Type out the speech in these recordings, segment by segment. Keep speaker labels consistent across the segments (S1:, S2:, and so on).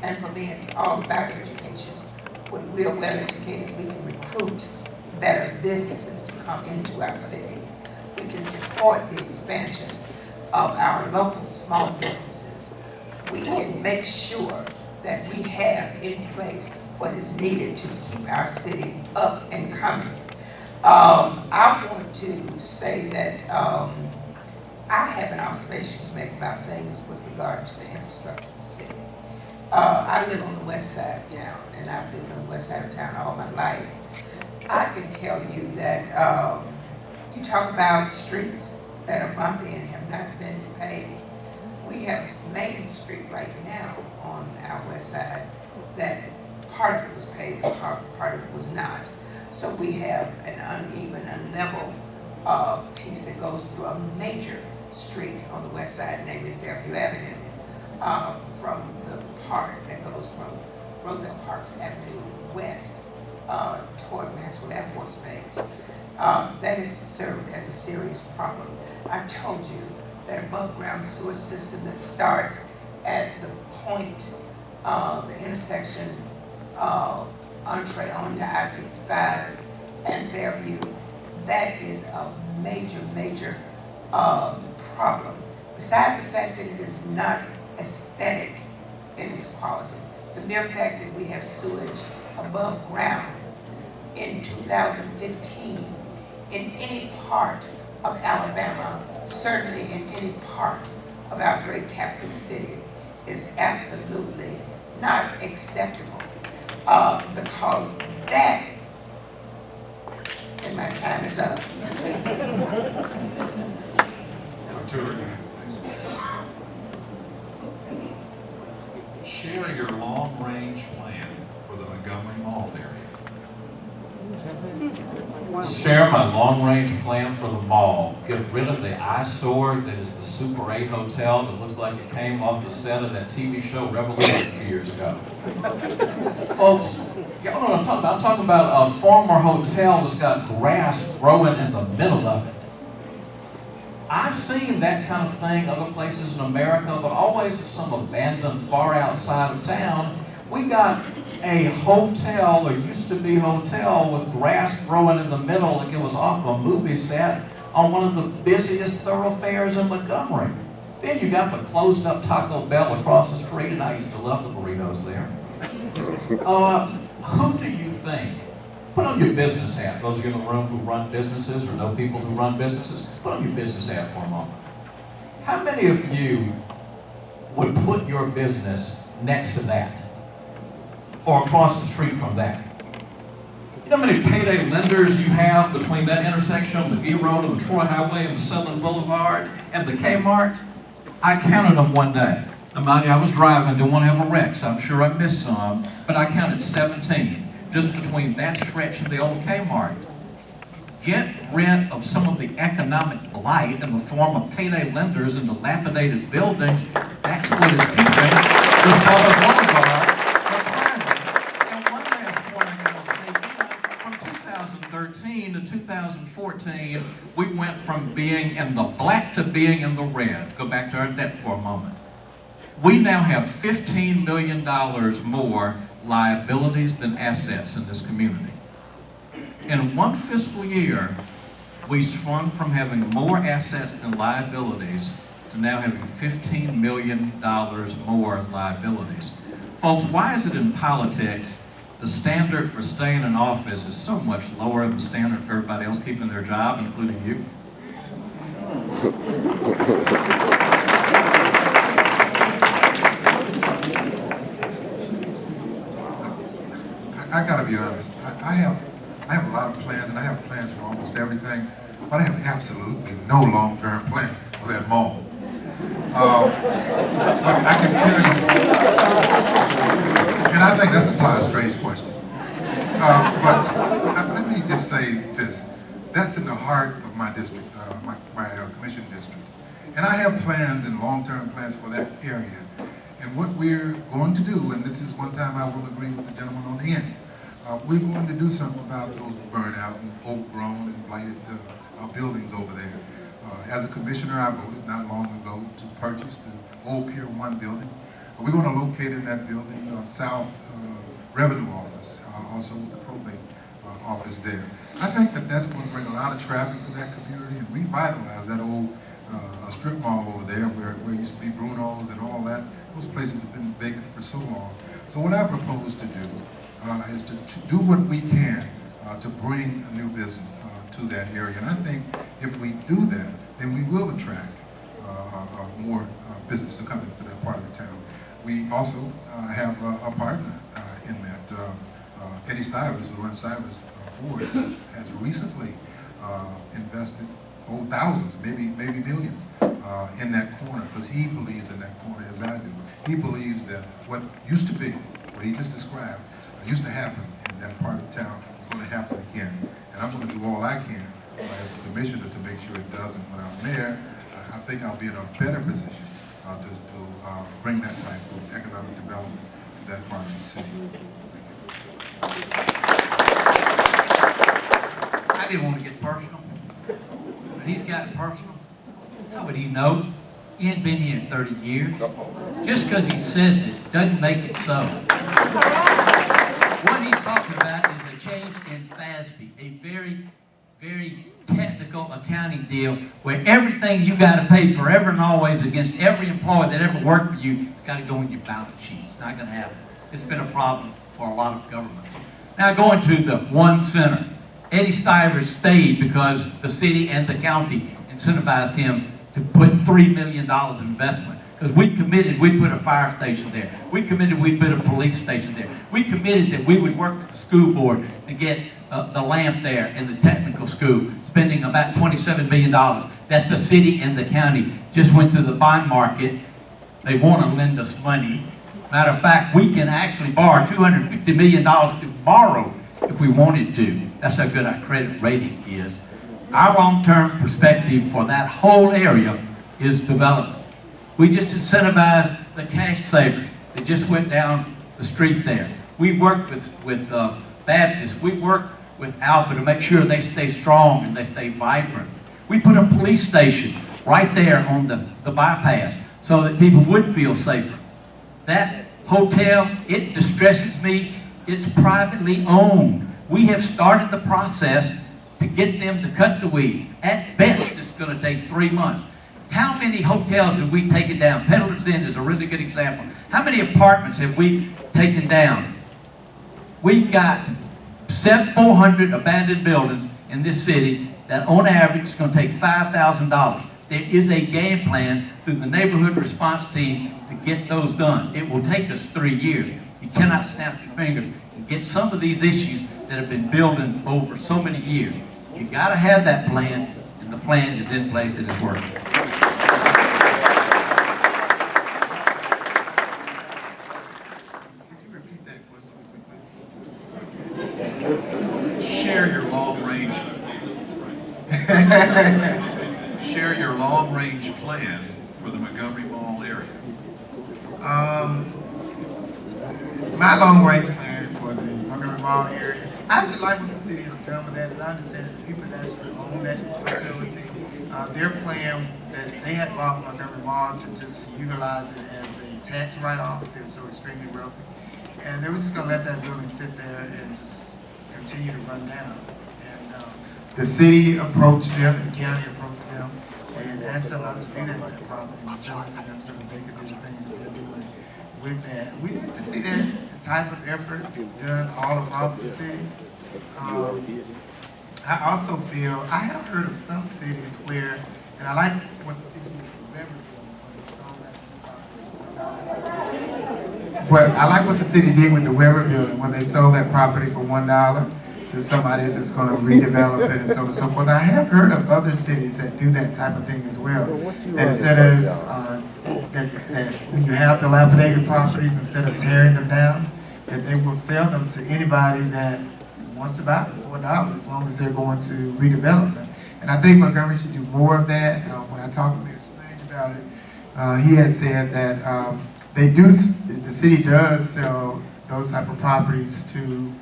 S1: And for me, it's all about education. When we are well educated, we can recruit better businesses to come into our city. We can support the expansion of our local small businesses. We can make sure that we have in place what is needed to keep our city up and coming. I want to say that I have an observation to make about things with regard to the infrastructure of the city. I live on the west side of town, and I've lived on the west side of town all my life. I can tell you that you talk about streets that are bumpy and have not been paved. We have Main Street right now on our west side that part of it was paved and part of it was not. So we have an uneven, unlevel piece that goes through a major street on the west side, namely Fairview Avenue, from the part that goes from Roselle Parks Avenue west toward Maxwell Air Force Base. That has served as a serious problem. I told you that above ground sewer system that starts at the point, the intersection entree onto I-65 and Fairview, that is a major problem. Besides the fact that it is not aesthetic in its quality, the mere fact that we have sewage above ground in 2015 in any part of Alabama, certainly in any part of our great capital city, is absolutely not acceptable, because that, and my time is up.
S2: Share your long-range plan for the Montgomery Mall area.
S3: Share my long-range plan for the mall. Get rid of the eyesore that is the Super 8 hotel that looks like it came off the set of that TV show Revolution a few years ago. Folks, y'all know what I'm talking about. I'm talking about a former hotel that's got grass growing in the middle of it. I've seen that kind of thing other places in America, but always at some abandoned, far outside of town. We got a hotel, or used to be hotel, with grass growing in the middle like it was off a movie set on one of the busiest thoroughfares in Montgomery. Then you got the closed up Taco Bell across the street, and I used to love the burritos there. Who do you think, put on your business hat, those of you in the room who run businesses or know people who run businesses, put on your business hat for a moment. How many of you would put your business next to that? Or across the street from that? You know how many payday lenders you have between that intersection on the McGee Road and the Troy Highway and the Southern Boulevard and the Kmart? I counted them one day. Now, mind you, I was driving, didn't want to have a wreck, so I'm sure I missed some, but I counted 17 just between that stretch and the old Kmart. Get rid of some of the economic blight in the form of payday lenders and dilapidated buildings. That's what is keeping the Southern Boulevard. From 2013 to 2014, we went from being in the black to being in the red. Go back to our debt for a moment. We now have $15 million more liabilities than assets in this community. In one fiscal year, we swung from having more assets than liabilities to now having $15 million more liabilities. Folks, why is it in politics the standard for staying in office is so much lower than the standard for everybody else keeping their job, including you?
S4: I gotta be honest. I have a lot of plans, and I have plans for almost everything, but I have absolutely no long-term plan for that mall. But I can tell you, and I think that's a kind of strange question. But let me just say this: that's in the heart of my district, my commission district, and I have plans and long-term plans for that area. And what we're going to do, and this is one time I will agree with the gentleman on the end, we're going to do something about those burnt-out and overgrown and blighted buildings over there. As a commissioner, I voted not long ago to purchase the old Pier 1 building. We're going to locate in that building South Revenue Office, also with the probate office there. I think that that's going to bring a lot of traffic to that community and revitalize that old strip mall over there where it used to be Bruno's and all that. Those places have been vacant for so long. So what I propose to do is to do what we can to bring a new business to that area. And I think if we do that, then we will attract more business to come into that part of the town. We also have a partner in that. Eddie Stivers, who runs Stivers Ford, has recently invested thousands, maybe millions in that corner, because he believes in that corner as I do. He believes that what used to be, what he just described, used to happen in that part of town is going to happen again. And I'm going to do all I can as a commissioner to make sure it does. And when I'm there, I think I'll be in a better position to bring that type of economic development to that part of the city.
S5: I didn't want to get personal, but he's gotten personal. How would he know? He hadn't been here in 30 years. Just because he says it doesn't make it so. What he's talking about is a change in FASB, a very, very technical accounting deal where everything you got to pay forever and always against every employee that ever worked for you, it's got to go in your balance sheet. It's not going to happen. It's been a problem for a lot of governments. Now going to the one center. Eddie Stivers stayed because the city and the county incentivized him to put $3 million investment. Because we committed we'd put a fire station there. We committed we'd put a police station there. We committed that we would work with the school board to get the lamp there in the technical school, spending about $27 million. That the city and the county just went to the bond market. They want to lend us money. Matter of fact, we can actually borrow $250 million to borrow if we wanted to. That's how good our credit rating is. Our long-term perspective for that whole area is development. We just incentivized the cash savers that just went down the street there. We worked with Baptist. We work with Alpha to make sure they stay strong and they stay vibrant. We put a police station right there on the bypass so that people would feel safer. That hotel, it distresses me. It's privately owned. We have started the process to get them to cut the weeds. At best, it's going to take 3 months. How many hotels have we taken down? Peddler's Inn is a really good example. How many apartments have we taken down? We've got 400 abandoned buildings in this city that on average is going to take $5,000. There is a game plan through the neighborhood response team to get those done. It will take us 3 years. You cannot snap your fingers and get some of these issues that have been building over so many years. You got to have that plan, and the plan is in place and it's working.
S4: Could you repeat that question quickly?
S2: Share your long-range, share your long-range plan for the Montgomery Mall area.
S6: My long-range plan for the Montgomery Mall area, I actually like what the city has done with that. As I understand it, the people that actually own that facility, their plan that they had bought Montgomery Mall to just utilize it as a tax write-off. They were so extremely wealthy. And they were just going to let that building sit there and just continue to run down. And the city approached them, the county approached them, and asked them not to do that with that property and sell it to them so that they could do the things that they're doing with that. We need to see that type of effort done all across the city. I also feel, I have heard of some cities where, and I like what the city did with I like what the city did with the Weber building when they sold that property for $1 to somebody that's going to redevelop it and so on and so forth. I have heard of other cities that do that type of thing as well. That instead of that when you have dilapidated properties, instead of tearing them down, that they will sell them to anybody that wants to buy them for $1 as long as they're going to redevelop them. And I think Montgomery should do more of that. When I talked to Mayor Strange about it, he had said that the city does sell those type of properties to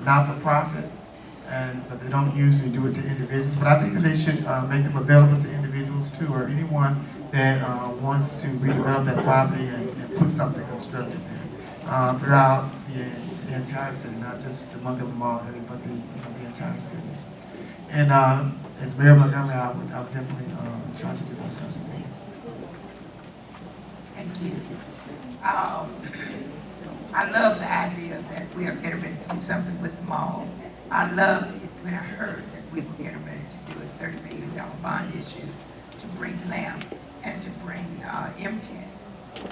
S6: not-for-profits, but they don't usually do it to individuals. But I think that they should make them available to individuals too, or anyone that wants to redevelop that property and put something constructive there throughout the entire city, not just the Montgomery Mall area, but the entire city. And as Mayor of Montgomery, I would definitely try to do those types of things.
S1: Thank you. I love the idea that we are getting ready to do something with the mall. I loved it when I heard that we were getting ready to do a $30 million bond issue to bring LAMP and to bring M10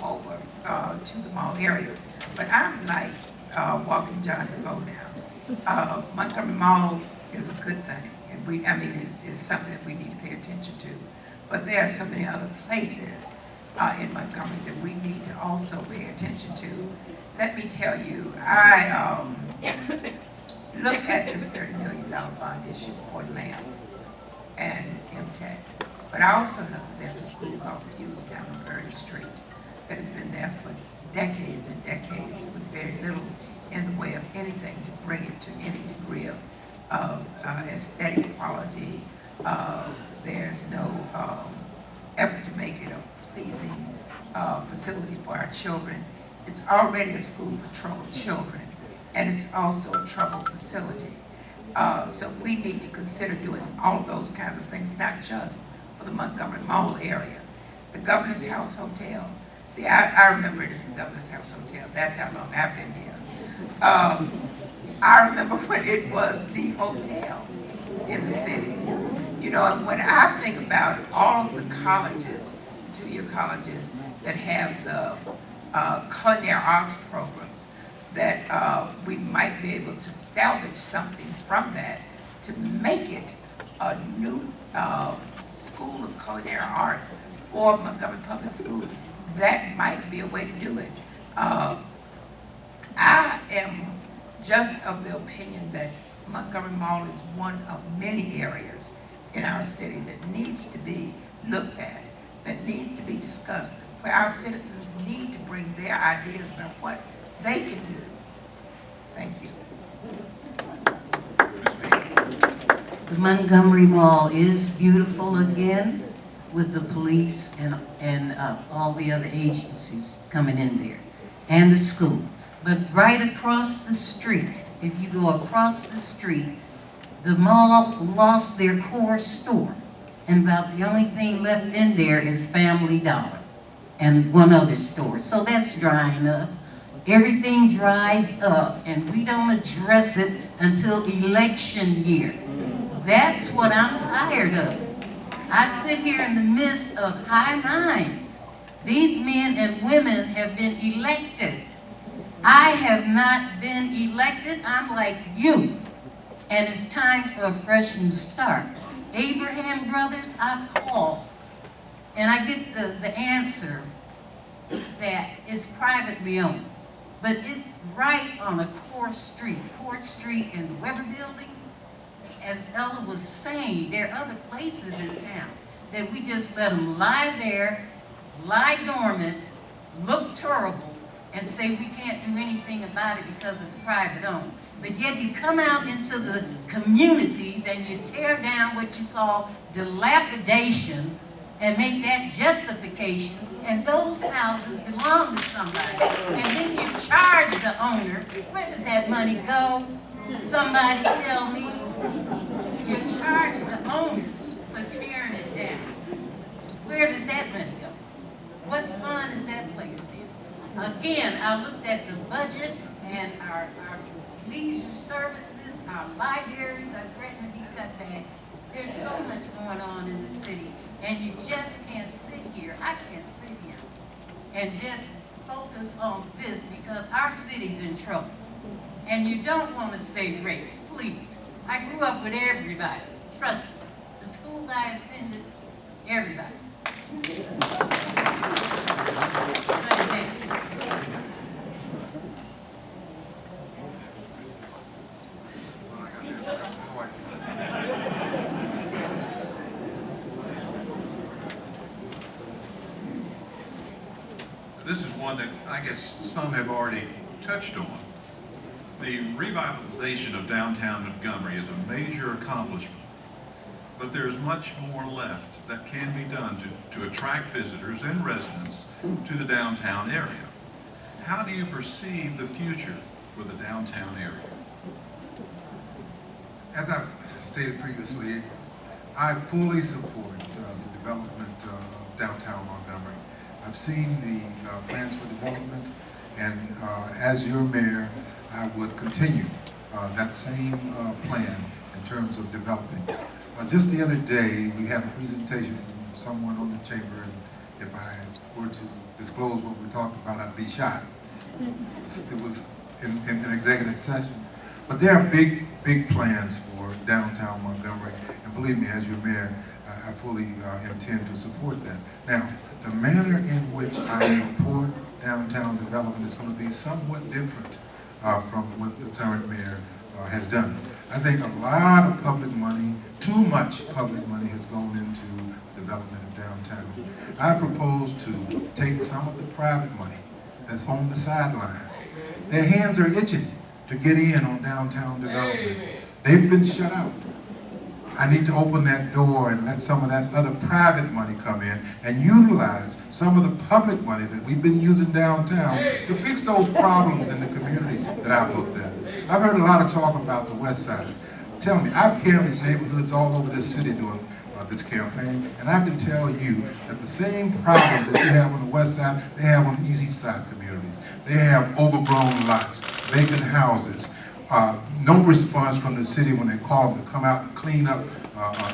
S1: over to the mall area. But I'm like walking John DeVoe now. Montgomery Mall is a good thing, and it's something that we need to pay attention to. But there are so many other places in Montgomery that we need to also pay attention to. Let me tell you, I look at this $30 million bond issue for LAMP and MTech, but I also know that there's a school called Fuse down on Early Street that has been there for decades and decades with very little in the way of anything to bring it to any degree of aesthetic quality. There's no effort to make it a pleasing facility for our children. It's already a school for troubled children, and it's also a troubled facility. So we need to consider doing all of those kinds of things, not just for the Montgomery Mall area. The Governor's House Hotel, see, I remember it as the Governor's House Hotel. That's how long I've been here. I remember when it was the hotel in the city. You know, and when I think about all of the colleges, two-year colleges that have the culinary arts programs, that we might be able to salvage something from that to make it a new school of culinary arts for Montgomery Public Schools. That might be a way to do it. I am just of the opinion that Montgomery Mall is one of many areas in our city that needs to be looked at, that needs to be discussed, where our citizens need to bring their ideas about what they can do. Thank you.
S2: Ms. Peak.
S7: The Montgomery Mall is beautiful again with the police and all the other agencies coming in there and the school. But right across the street, if you go across the street, the mall lost their core store. And about the only thing left in there is Family Dollar and one other store. So that's drying up. Everything dries up and we don't address it until election year. That's what I'm tired of. I sit here in the midst of high minds. These men and women have been elected. I have not been elected. I'm like you. And it's time for a fresh new start. Abraham Brothers, I've called. And I get the answer that it's privately owned. But it's right on a core street, Court Street and the Weber Building. As Ella was saying, there are other places in town that we just let them lie there, lie dormant, look terrible, and say we can't do anything about it because it's private owned. But yet you come out into the communities and you tear down what you call dilapidation and make that justification, and those houses belong to somebody. And then you charge the owner. Where does that money go? Somebody tell me. You charge the owners for tearing it down. Where does that money go? What fund is that placed in? Again, I looked at the budget and our leisure services, our libraries are threatening to be cut back. There's so much going on in the city, and you just can't sit here. I can't sit here and just focus on this because our city's in trouble. And you don't want to say race, please. I grew up with everybody. Trust me. The school I attended, everybody.
S4: Well, I got to answer that one twice.
S2: This is one that I guess some have already touched on. The revitalization of downtown Montgomery is a major accomplishment. but there's much more left that can be done to attract visitors and residents to the downtown area. How do you perceive the future for the downtown area?
S4: As I've stated previously, I fully support the development of downtown Montgomery. I've seen the plans for development, and as your mayor, I would continue that same plan in terms of developing. Just the other day, we had a presentation from someone on the chamber, and if I were to disclose what we're talking about, I'd be shot. It was in an executive session. But there are big plans for downtown Montgomery, and believe me, as your mayor, I fully intend to support that. Now, the manner in which I support downtown development is going to be somewhat different from what the current mayor has done. I think a lot of public money, too much public money, has gone into the development of downtown. I propose to take some of the private money that's on the sideline. Their hands are itching to get in on downtown development. They've been shut out. I need to open that door and let some of that other private money come in and utilize some of the public money that we've been using downtown to fix those problems in the community that I've looked at. I've heard a lot of talk about the West Side. Tell me, I've canvassed neighborhoods all over this city doing this campaign, and I can tell you that the same problems that you have on the West Side, they have on the East Side communities. They have overgrown lots, vacant houses, no response from the city when they call them to come out and clean up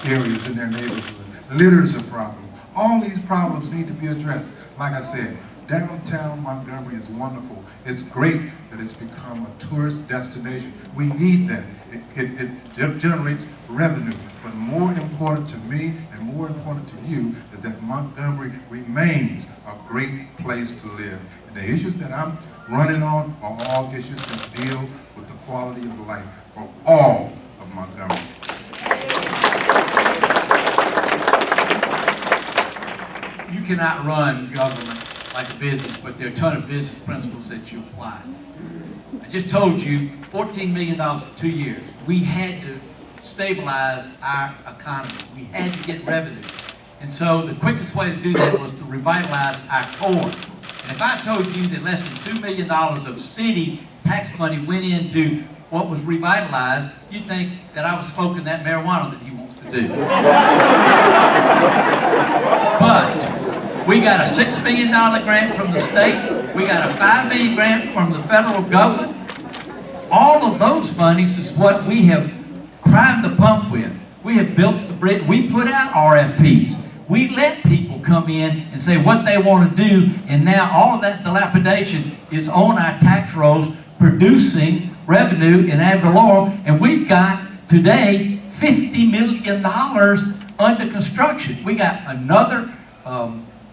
S4: areas in their neighborhood. Litter's a problem. All these problems need to be addressed. Like I said, downtown Montgomery is wonderful. It's great that it's become a tourist destination. We need that. It generates revenue. But more important to me and more important to you is that Montgomery remains a great place to live. And the issues that I'm running on are all issues that deal with the quality of life for all of Montgomery.
S5: You cannot run government like a business, but there are a ton of business principles that you apply. I just told you $14 million for 2 years. We had to stabilize our economy. We had to get revenue. And so the quickest way to do that was to revitalize our core. And if I told you that less than $2 million of city tax money went into what was revitalized, you'd think that I was smoking that marijuana that he wants to do. But we got a $6 million grant from the state. We got a $5 million grant from the federal government. All of those monies is what we have primed the pump with. We have built the bridge. We put out RFPs. We let people come in and say what they want to do, and now all of that dilapidation is on our tax rolls, producing revenue in ad valorem, and we've got today $50 million under construction. We got another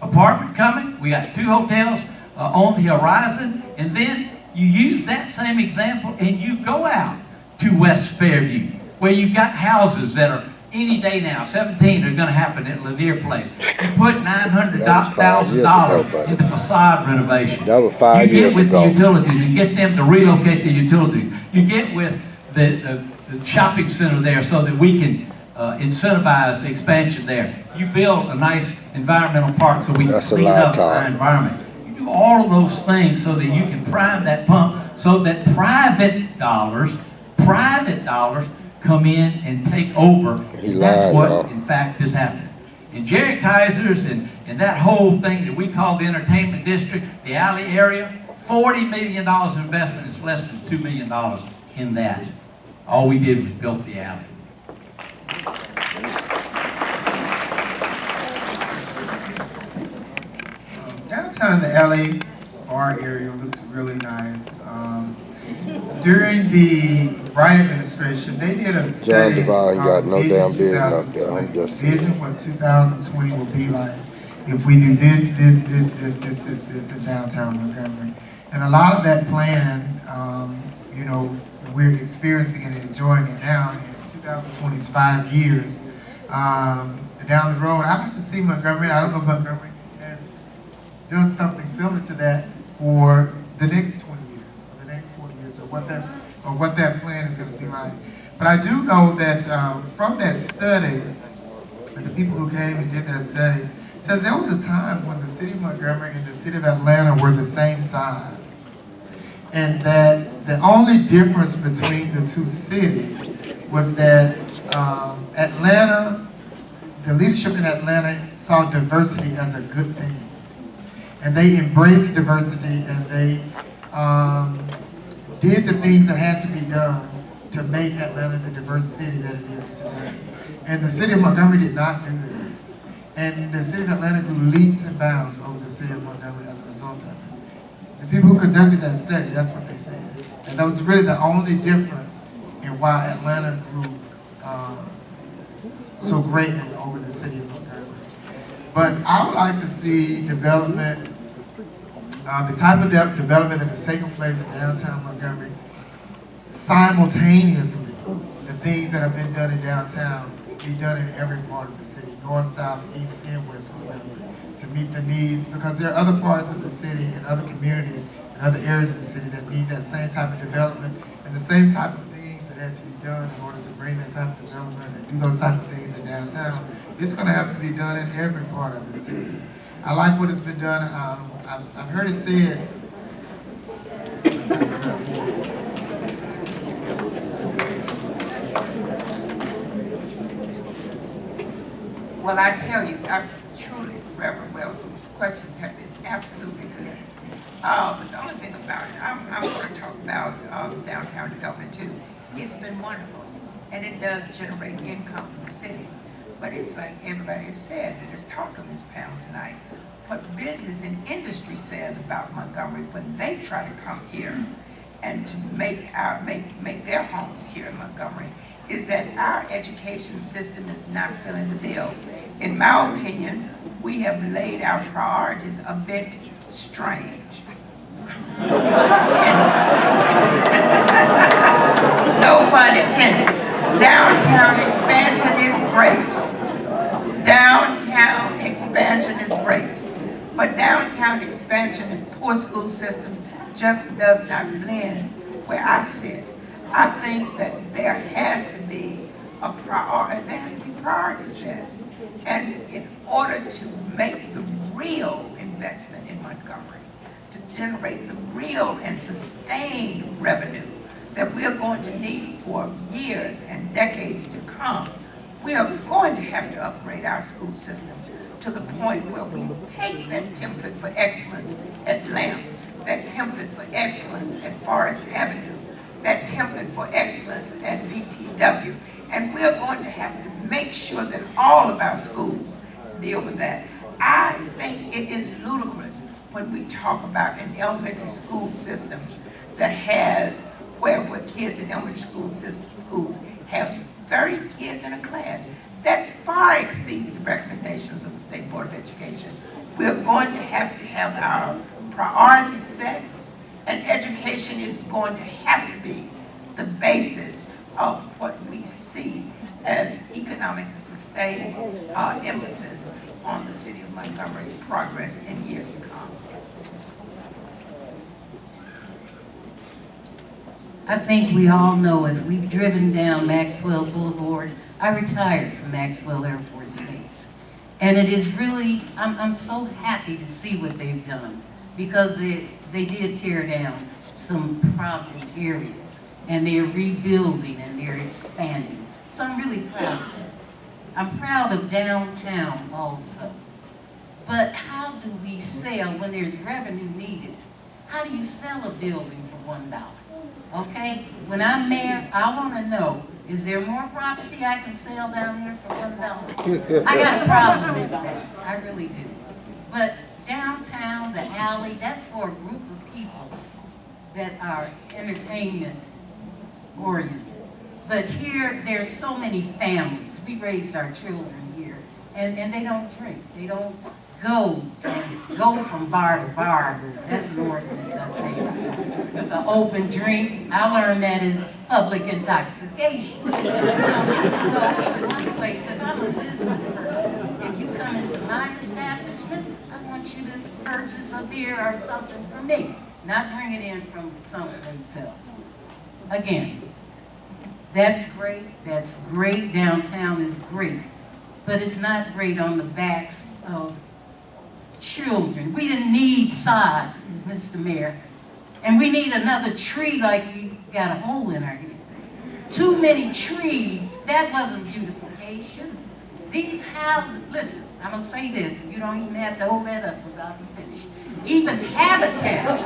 S5: apartment coming. We got 2 hotels on the horizon, and then you use that same example and you go out to West Fairview, where you've got houses that are any day now, 17 are going to happen at Lanier Place. You put $900,000 into facade renovation.
S8: That was 5
S5: You
S8: years
S5: get with
S8: ago.
S5: the utilities and get them to relocate the utilities. You get with the shopping center there so that we can incentivize the expansion there. You build a nice environmental park so we can clean up our environment. You do all of those things so that you can prime that pump so that private dollars come in and take over. And that's what, in fact, is happening. In Jerry Kaiser's and that whole thing that we call the entertainment district, the alley area, $40 million investment is less than $2 million in that. All we did was build the alley.
S6: Downtown, the LA bar area looks really nice. During the Wright administration, they did a study
S8: got no damn
S6: Vision
S8: business up there.
S6: 2020.
S8: I'm just
S6: Vision what 2020 will be like if we do this in downtown Montgomery. And a lot of that plan, you know, we're experiencing it and enjoying it now. And 2020 is 5 years. Down the road, I'd like to see Montgomery, I don't know if Montgomery has done something similar to that for the next 20 years or the next 40 years, or what that plan is going to be like. But I do know that from that study, but the people who came and did that study said there was a time when the city of Montgomery and the city of Atlanta were the same size. And that the only difference between the two cities was that Atlanta, the leadership in Atlanta saw diversity as a good thing. And they embraced diversity, and they did the things that had to be done to make Atlanta the diverse city that it is today. And the city of Montgomery did not do that. And the city of Atlanta grew leaps and bounds over the city of Montgomery as a result of it. The people who conducted that study, that's what they said. And that was really the only difference in why Atlanta grew so greatly over the city of Montgomery. But I would like to see development, the type of development that is taking place in downtown Montgomery, simultaneously, the things that have been done in downtown be done in every part of the city, north, south, east, and west Montgomery, to meet the needs, because there are other parts of the city and other communities and other areas of the city that need that same type of development and the same type of things that had to be done in order to bring that type of development and do those type of things in downtown. It's going to have to be done in every part of the city. I like what has been done. I've heard it said. My time is up.
S1: Well, I tell you, truly, Reverend Wells, the questions have been absolutely good. But the only thing about it, I'm going to talk about the downtown development too. It's been wonderful, and it does generate income for the city. But it's like everybody has said, and has talked on this panel tonight, what business and industry says about Montgomery when they try to come here and to make their homes here in Montgomery is that our education system is not filling the bill. In my opinion, we have laid our priorities a bit strange. No pun intended. Downtown expansion is great. Downtown expansion is great. But downtown expansion and poor school system just does not blend where I sit. I think that there has to be a priority set. And in order to make the real investment in Montgomery, to generate the real and sustained revenue that we're going to need for years and decades to come, we are going to have to upgrade our school system to the point where we take that template for excellence at LAMP, that template for excellence at Forest Avenue, that template for excellence at BTW, and we're going to have to make sure that all of our schools deal with that. I think it is ludicrous when we talk about an elementary school system that has, where kids in elementary schools have 30 kids in a class. That far exceeds the recommendations of the State Board of Education. We're going to have our priorities set, and education is going to have to be the basis of what we see as economic and sustained emphasis on the city of Montgomery's progress in years to come.
S7: I think we all know, if we've driven down Maxwell Boulevard, I retired from Maxwell Air Force Base. And it is really, I'm so happy to see what they've done, because they did tear down some problem areas, and they're rebuilding and they're expanding. So I'm really proud of that. I'm proud of downtown also. But how do we sell when there's revenue needed? How do you sell a building for $1? Okay, when I'm mayor, I want to know, is there more property I can sell down here for $1? I got a problem with that, I really do. But downtown, the alley, that's for a group of people that are entertainment oriented. But here, there's so many families. We raised our children here, and they don't drink. They don't go from bar to bar. That's an ordinance, I think. With an open drink, I learned that is public intoxication. So you can go from one place, if I'm a business person, if you come into my establishment, I want you to purchase a beer or something from me, not bring it in from someplace else. Again, that's great, downtown is great. but it's not great on the backs of children. We didn't need sod, Mr. Mayor. And we need another tree like we got a hole in our head. Too many trees, that wasn't beautification. These houses, listen, I'm gonna say this, you don't even have to hold that up because I'll be finished. Even Habitat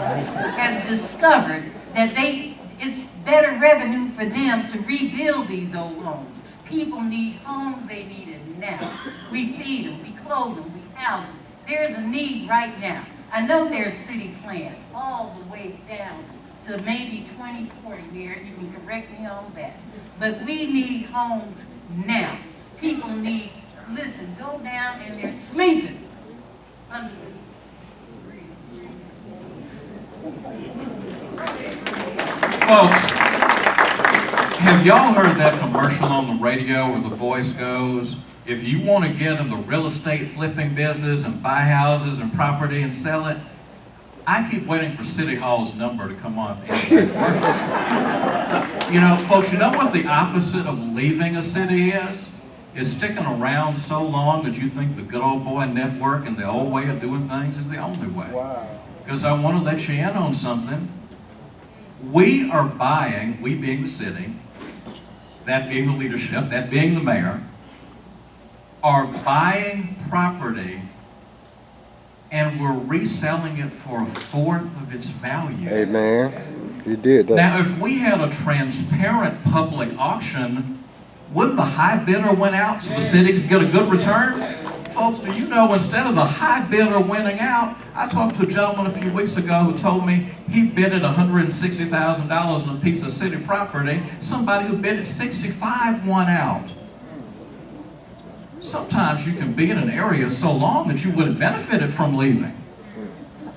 S7: has discovered that it's better revenue for them to rebuild these old homes. People need homes, they need it now. We feed them, we clothe them, we house them. There's a need right now. I know there's city plans all the way down to maybe 2040, Mayor, you can correct me on that. But we need homes now. People need, listen, go down and they're sleeping under the bridge.
S3: Folks, have y'all heard that commercial on the radio where the voice goes, if you want to get in the real estate flipping business and buy houses and property and sell it, I keep waiting for City Hall's number to come on at the end of that commercial. You know, folks, you know what the opposite of leaving a city is? Is sticking around so long that you think the good old boy network and the old way of doing things is the only way. Because I want to let you in on something. We are buying, we being the city, that being the leadership, that being the mayor, are buying property and we're reselling it for 1/4 of its value.
S8: Hey man, you did that.
S3: Now, if we had a transparent public auction, wouldn't the high bidder win out so the city could get a good return? Folks, do you know instead of the high bidder winning out, I talked to a gentleman a few weeks ago who told me he bid at $160,000 on a piece of city property. Somebody who bid at $65,000 won out. Sometimes you can be in an area so long that you would have benefited from leaving.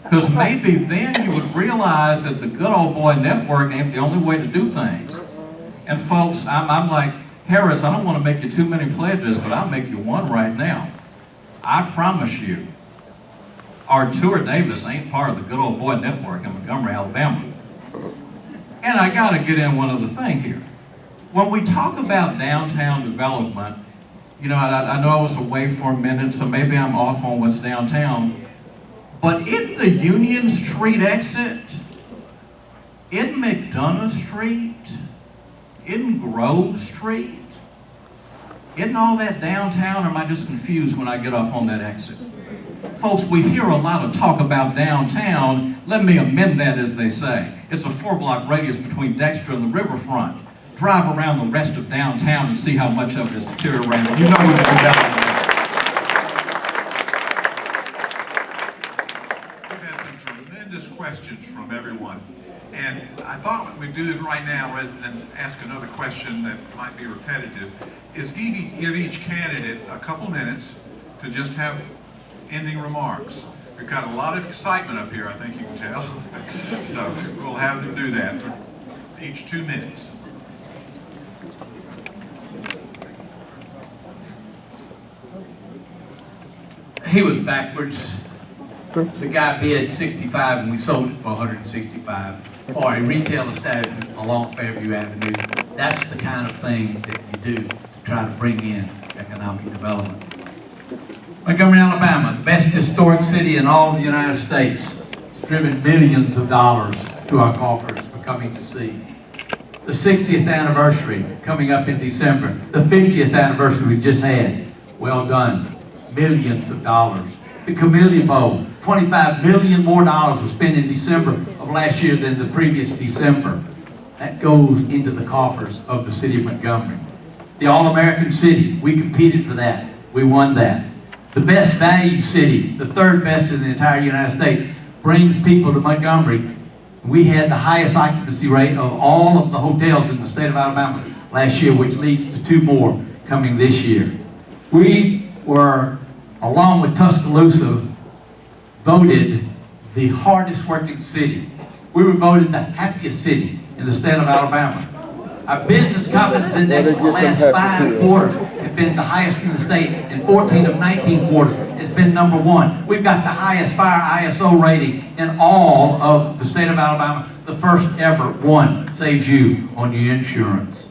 S3: Because maybe then you would realize that the good old boy network ain't the only way to do things. And folks, I'm like, Harris, I don't want to make you too many pledges, but I'll make you one right now. I promise you, Artur Davis ain't part of the good old boy network in Montgomery, Alabama. And I got to get in one other thing here. When we talk about downtown development, you know, I know I was away for a minute, so maybe I'm off on what's downtown. But in the Union Street exit, in McDonough Street, in Grove Street, isn't all that downtown, or am I just confused when I get off on that exit? Folks, we hear a lot of talk about downtown. Let me amend that, as they say. It's a 4-block radius between Dexter and the riverfront. Drive around the rest of downtown and see how much of it is deteriorating. You know we can do better than that.
S2: We've had some tremendous questions from everyone. And I thought what we'd do right now, rather than ask another question that might be repetitive, is give each candidate a couple minutes to just have ending remarks. We've got a lot of excitement up here, I think you can tell. So we'll have them do that for each 2 minutes.
S5: He was backwards. The guy bid 65 and we sold it for 165 for a retail establishment along Fairview Avenue. That's the kind of thing that you do to try to bring in economic development. Montgomery, Alabama, the best historic city in all of the United States. It's driven millions of dollars to our coffers for coming to see. The 60th anniversary coming up in December. The 50th anniversary we just had. Well done. Millions of dollars. The Camellia Bowl, $25 million more was spent in December of last year than the previous December. That goes into the coffers of the city of Montgomery. The All-American City, we competed for that. We won that. The best value city, the 3rd best in the entire United States, brings people to Montgomery. We had the highest occupancy rate of all of the hotels in the state of Alabama last year, which leads to 2 more coming this year. We were, along with Tuscaloosa, voted the hardest working city. We were voted the happiest city in the state of Alabama. Our business confidence index for the last 5 quarters has been the highest in the state, and 14 of 19 quarters has been #1. We've got the highest fire ISO rating in all of the state of Alabama, the first ever one. Saves you on your insurance.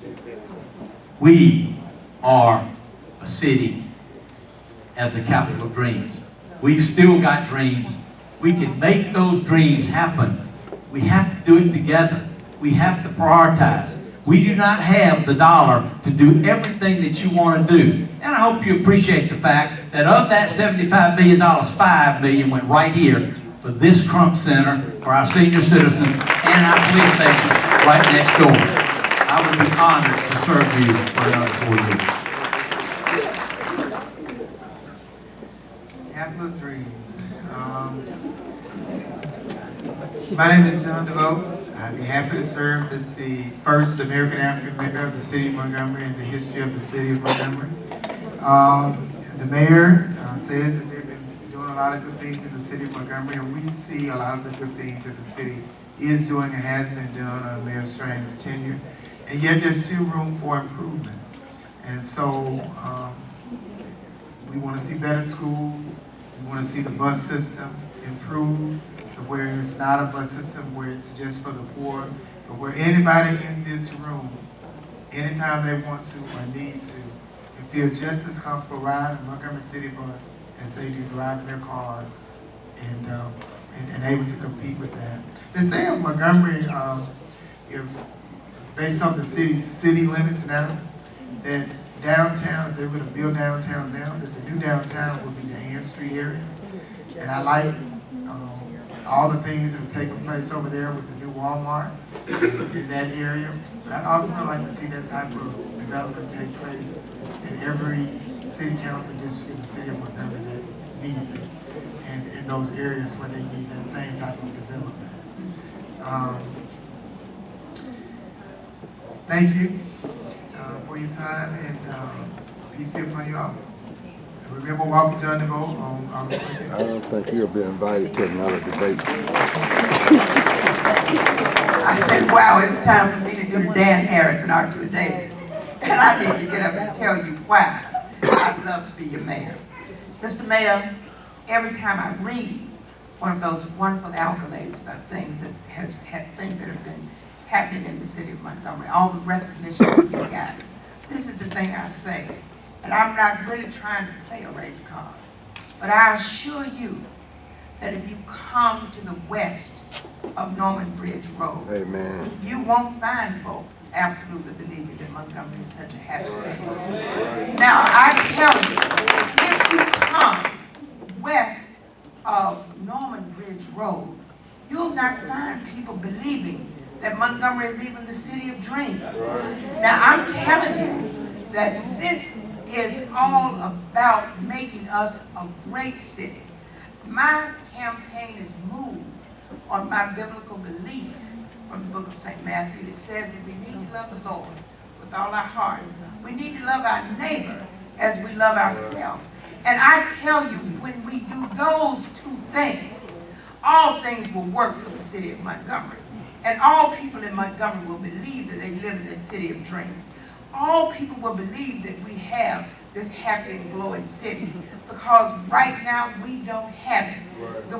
S5: We are a city as the capital of dreams. We've still got dreams. We can make those dreams happen. We have to do it together. We have to prioritize. We do not have the dollar to do everything that you want to do. And I hope you appreciate the fact that of that $75 million, $5 million went right here for this Crump Center, for our senior citizens, and our police station right next door. I would be honored to serve you for another 4 years.
S6: Capital of Dreams. My name is John DeVoe. I'd be happy to serve as the first American African mayor of the city of Montgomery in the history of the city of Montgomery. The mayor says that they've been doing a lot of good things in the city of Montgomery, and we see a lot of the good things that the city is doing and has been doing under Mayor Strang's tenure. And yet there's still room for improvement. And so we want to see better schools. We want to see the bus system improve to where it's not a bus system where it's just for the poor, but where anybody in this room, anytime they want to or need to, can feel just as comfortable riding a Montgomery City bus as they do driving their cars, and able to compete with that. They say of Montgomery, if based on the city limits now, that downtown, if they were to build downtown now, that the new downtown would be the Ann Street area. And I like all the things that have taken place over there with the new Walmart in that area. But I'd also like to see that type of development take place in every city council district in the city of Montgomery that needs it, and in those areas where they need that same type of development. Thank you for your time, and peace be upon you all. Remember Walker John DeVoe on August 25th.
S8: I don't think he'll be invited to another debate.
S1: I said, wow, it's time for me to do Dan Harris and Arthur Davis. And I need to get up and tell you why I'd love to be your mayor. Mr. Mayor, every time I read one of those wonderful accolades about things that have been happening in the city of Montgomery, all the recognition that you got, this is the thing I say. And I'm not really trying to play a race card, but I assure you that if you come to the west of Norman Bridge Road,
S8: Amen.
S1: you won't find folk absolutely believing that Montgomery is such a happy city. Now, I tell you, if you come west of Norman Bridge Road, you'll not find people believing that Montgomery is even the city of dreams. Now, I'm telling you that this is all about making us a great city. My campaign is moved on my biblical belief from the book of St. Matthew that says that we need to love the Lord with all our hearts. We need to love our neighbor as we love ourselves. And I tell you, when we do those two things, all things will work for the city of Montgomery. And all people in Montgomery will believe that they live in this city of dreams. All people will believe that we have this happy and glowing city, because right now we don't have it. The